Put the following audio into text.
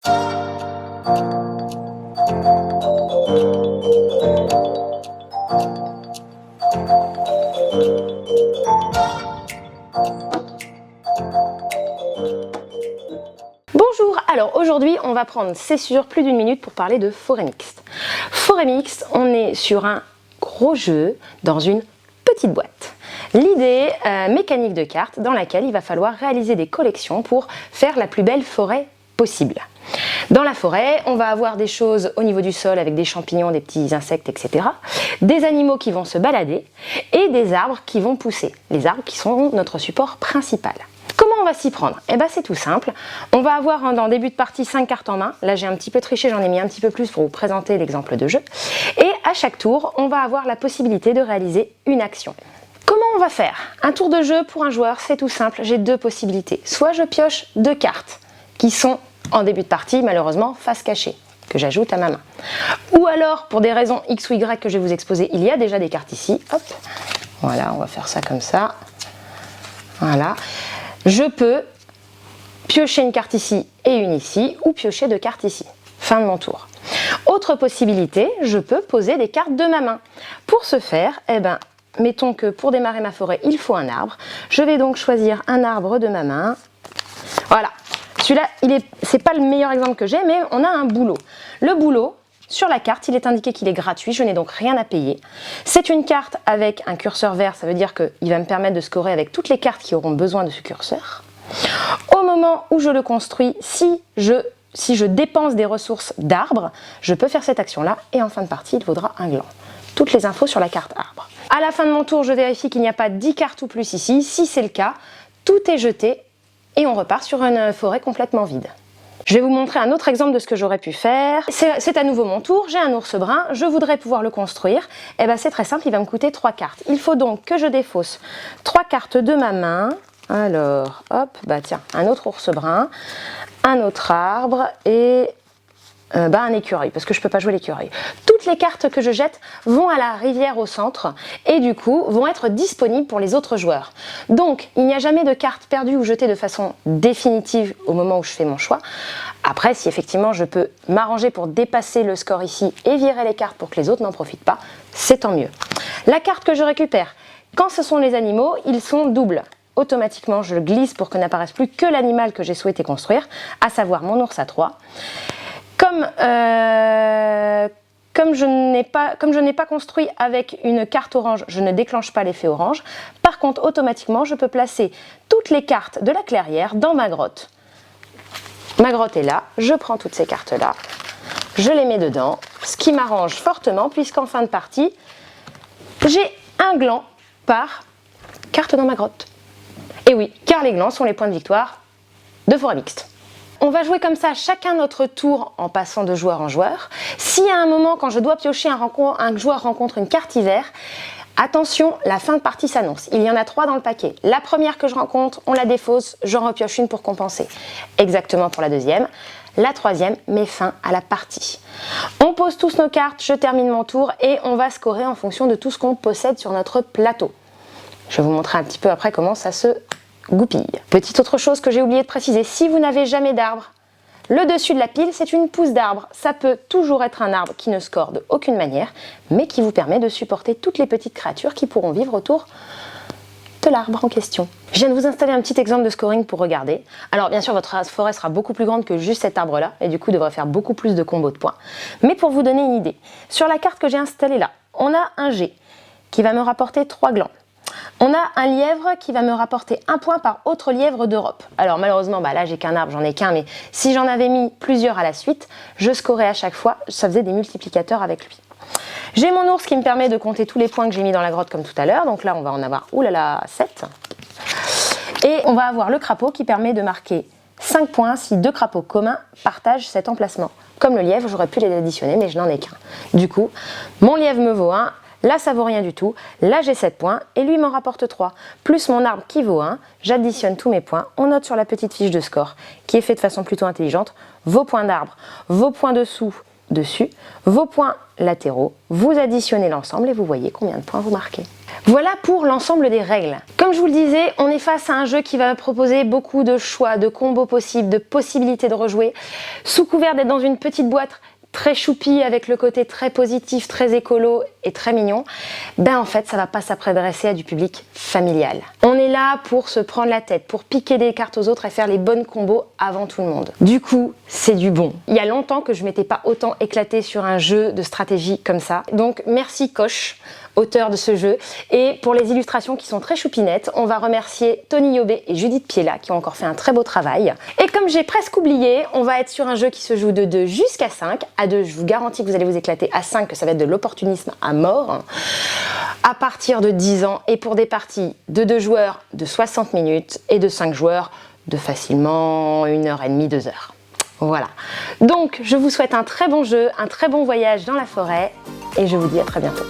Bonjour, alors aujourd'hui on va prendre, c'est sûr, plus d'une minute pour parler de forêt mixte. Forêt mixte, on est sur un gros jeu dans une petite boîte. L'idée mécanique de cartes dans laquelle il va falloir réaliser des collections pour faire la plus belle forêt possible. Dans la forêt, on va avoir des choses au niveau du sol avec des champignons, des petits insectes, etc. Des animaux qui vont se balader et des arbres qui vont pousser. Les arbres qui sont notre support principal. Comment on va s'y prendre? Eh bien c'est tout simple. On va avoir en début de partie 5 cartes en main. Là j'ai un petit peu triché, j'en ai mis un petit peu plus pour vous présenter l'exemple de jeu. Et à chaque tour, on va avoir la possibilité de réaliser une action. Comment on va faire? Un tour de jeu pour un joueur, c'est tout simple. J'ai deux possibilités. Soit je pioche 2 cartes qui sont en début de partie, malheureusement, face cachée, que j'ajoute à ma main. Ou alors, pour des raisons X ou Y que je vais vous exposer, il y a déjà des cartes ici. Hop, voilà, on va faire ça comme ça. Voilà. Je peux piocher une carte ici et une ici, ou piocher 2 cartes ici. Fin de mon tour. Autre possibilité, je peux poser des cartes de ma main. Pour ce faire, eh ben, mettons que pour démarrer ma forêt, il faut un arbre. Je vais donc choisir un arbre de ma main. Voilà. Celui-là, c'est pas le meilleur exemple que j'ai, mais on a un bouleau. Le bouleau, sur la carte, il est indiqué qu'il est gratuit, je n'ai donc rien à payer. C'est une carte avec un curseur vert, ça veut dire qu'il va me permettre de scorer avec toutes les cartes qui auront besoin de ce curseur. Au moment où je le construis, si je dépense des ressources d'arbre, je peux faire cette action-là et en fin de partie, il vaudra un gland. Toutes les infos sur la carte arbre. À la fin de mon tour, je vérifie qu'il n'y a pas 10 cartes ou plus ici. Si c'est le cas, tout est jeté et on repart sur une forêt complètement vide. Je vais vous montrer un autre exemple de ce que j'aurais pu faire. C'est à nouveau mon tour, j'ai un ours brun, je voudrais pouvoir le construire. Et ben c'est très simple, il va me coûter 3 cartes. Il faut donc que je défausse 3 cartes de ma main. Alors, hop, bah tiens, un autre ours brun, un autre arbre et un écureuil, parce que je ne peux pas jouer l'écureuil. Toutes les cartes que je jette vont à la rivière au centre et du coup vont être disponibles pour les autres joueurs. Donc il n'y a jamais de cartes perdues ou jetées de façon définitive au moment où je fais mon choix. Après, si effectivement je peux m'arranger pour dépasser le score ici et virer les cartes pour que les autres n'en profitent pas, c'est tant mieux. La carte que je récupère, quand ce sont les animaux, ils sont doubles. Automatiquement, je glisse pour que n'apparaisse plus que l'animal que j'ai souhaité construire, à savoir mon ours à 3. Comme je n'ai pas construit avec une carte orange, je ne déclenche pas l'effet orange. Par contre, automatiquement, je peux placer toutes les cartes de la clairière dans ma grotte. Ma grotte est là, je prends toutes ces cartes-là, je les mets dedans, ce qui m'arrange fortement puisqu'en fin de partie, j'ai un gland par carte dans ma grotte. Et oui, car les glands sont les points de victoire de forêt mixte. On va jouer comme ça chacun notre tour en passant de joueur en joueur. Si à un moment, quand je dois piocher un joueur rencontre une carte hiver, attention, la fin de partie s'annonce. Il y en a 3 dans le paquet. La première que je rencontre, on la défausse, j'en repioche une pour compenser. Exactement pour la deuxième. La troisième met fin à la partie. On pose tous nos cartes, je termine mon tour et on va scorer en fonction de tout ce qu'on possède sur notre plateau. Je vais vous montrer un petit peu après comment ça se goupille. Petite autre chose que j'ai oublié de préciser, si vous n'avez jamais d'arbre, le dessus de la pile c'est une pousse d'arbre. Ça peut toujours être un arbre qui ne score de aucune manière, mais qui vous permet de supporter toutes les petites créatures qui pourront vivre autour de l'arbre en question. Je viens de vous installer un petit exemple de scoring pour regarder. Alors bien sûr votre forêt sera beaucoup plus grande que juste cet arbre là, et du coup devrait faire beaucoup plus de combos de points. Mais pour vous donner une idée, sur la carte que j'ai installée là, on a un G qui va me rapporter 3 glands. On a un lièvre qui va me rapporter 1 point par autre lièvre d'Europe. Alors malheureusement, là j'ai qu'un arbre, j'en ai qu'un, mais si j'en avais mis plusieurs à la suite, je scorais à chaque fois, ça faisait des multiplicateurs avec lui. J'ai mon ours qui me permet de compter tous les points que j'ai mis dans la grotte comme tout à l'heure, donc là on va en avoir, 7. Et on va avoir le crapaud qui permet de marquer 5 points si 2 crapauds communs partagent cet emplacement. Comme le lièvre, j'aurais pu les additionner, mais je n'en ai qu'un. Du coup, mon lièvre me vaut 1. Là, ça vaut rien du tout. Là, j'ai 7 points et lui m'en rapporte 3. Plus mon arbre qui vaut 1, j'additionne tous mes points. On note sur la petite fiche de score, qui est faite de façon plutôt intelligente, vos points d'arbre, vos points dessous dessus, vos points latéraux, vous additionnez l'ensemble et vous voyez combien de points vous marquez. Voilà pour l'ensemble des règles. Comme je vous le disais, on est face à un jeu qui va proposer beaucoup de choix, de combos possibles, de possibilités de rejouer, sous couvert d'être dans une petite boîte très choupi avec le côté très positif, très écolo et très mignon, ben en fait ça va pas s'adresser à du public familial. On est là pour se prendre la tête, pour piquer des cartes aux autres et faire les bonnes combos avant tout le monde. Du coup, c'est du bon. Il y a longtemps que je m'étais pas autant éclatée sur un jeu de stratégie comme ça. Donc merci Koch, auteur de ce jeu. Et pour les illustrations qui sont très choupinettes, on va remercier Tony Yobé et Judith Piella qui ont encore fait un très beau travail. Et comme j'ai presque oublié, on va être sur un jeu qui se joue de 2 jusqu'à 5. À 2, je vous garantis que vous allez vous éclater. À 5, que ça va être de l'opportunisme à mort. À partir de 10 ans et pour des parties de 2 joueurs de 60 minutes et de 5 joueurs de facilement 1h30, 2 heures. Voilà. Donc, je vous souhaite un très bon jeu, un très bon voyage dans la forêt et je vous dis à très bientôt.